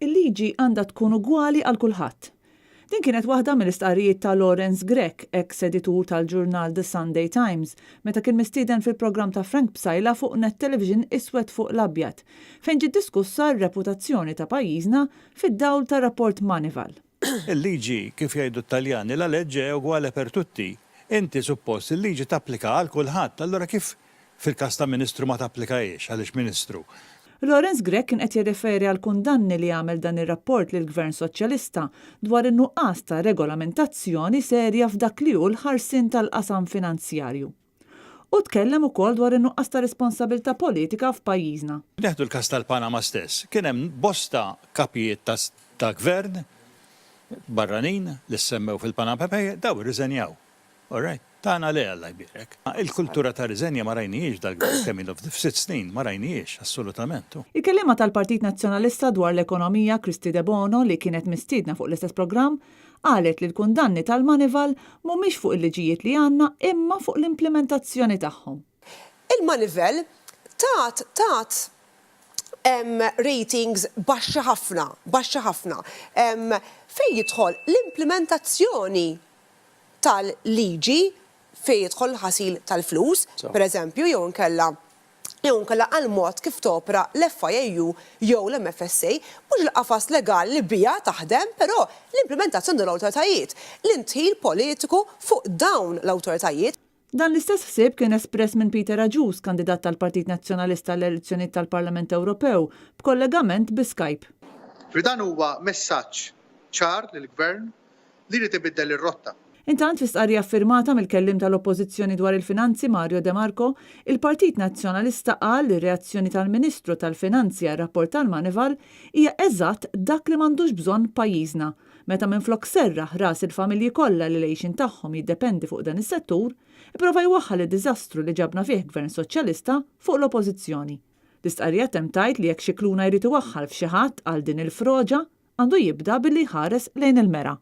il-liġi għandha tkun ugwali għal kulħadd. Din kienet waħda mill-istqarrijiet ta' Lawrence Grech, ex-editur tal-ġurnal The Sunday Times, meta kien mistieden fil-programm ta' Frank Psajla fuq Net Television Iswed fuq l-Abjad, fejn ġiet diskussa r-reputazzjoni ta' pajjiżna fid-dawl ta' rapport Manival. Il-liġi, kif jgħidu Taljani, la leġġe ugwali per tutti. Inti suppost il-liġi tapplika għal kulħadd, allura kif fil-każ ta' Ministru ma tapplikajiex għaliex Ministru? Lawrence Grech kien qed jirreferi għal kundanni li għamel dan ir-rapport lill Gvern Soċjalista dwar in-nuqqas ta' regolamentazzjoni serja f'dak li hu l-ħarsien tal-qasam finanzjarju. U tkellem ukoll dwar in-nuqqas ta' responsabilità politika f'pajjiżna. Neħdu l-każ tal-Panama stess. Kien hemm bosta kapijiet ta' gvern barranin li semmew fil-Panama Papers daw irriżenjaw. All right. Tana le Alla jbirek. Il-kultura ta' riżenja ma rajniex dal-kemm f'6 snin ma rajniex assolutament. Il-kelliema tal-Partit Nazzjonalista dwar l-ekonomija Kristi De Bono li kienet mistiedna fuq l-istess programm qalet li l-kundanni tal-Manival mhumiex fuq il-liġijiet li għandna imma fuq l-implementazzjoni tagħhom. Il-Manival tat ratings baxxa ħafna. Fejn jidħol l-implementazzjoni tal-liġi fejn jidħol ħasil tal-flus, pereżempju, jew nkella għal-mod kif topra l-FIAU jew l-MFSA, mhux l-qafas legali li bija taħdem, però l-implementazzjoni tal-awtoritajiet, l-intħil politiku fuq dawn l-awtoritajiet. Dan l-istess ħsieb kien espress minn Peter Aġus, kandidat tal-Partit Nazzjonalista l-elezzjonijiet tal-Parlament Ewropew, b'kollegament bi Skype. Dan huwa messaġġ ċar lill-Gvern li jrid ibiddel ir-rotta. Intant fis-stqarrija affirmata mill-kellim tal-Oppożizzjoni dwar il-Finanzi Mario De Marco, il-Partit Nazzjonalista qal li r-reazzjoni tal-Ministru tal-Finanzi għar-rapport tal-Manival hija eżatt dak li m'għandux bżonn pajjiżna, meta minflok serraħ ras il-familji kollha li l-għejxin tagħhom jiddependi fuq dan is-settur, ipprova jwaħħal id-diżastru li ġabna fih Gvern Soċjalista fuq l-Oppożizzjoni. L-istqarrija temm tgħid li jekk xi kluna jrid iwaħħal f'xi ħadd għal din il-froġa għandu jibda billi ħares lejn il-mera.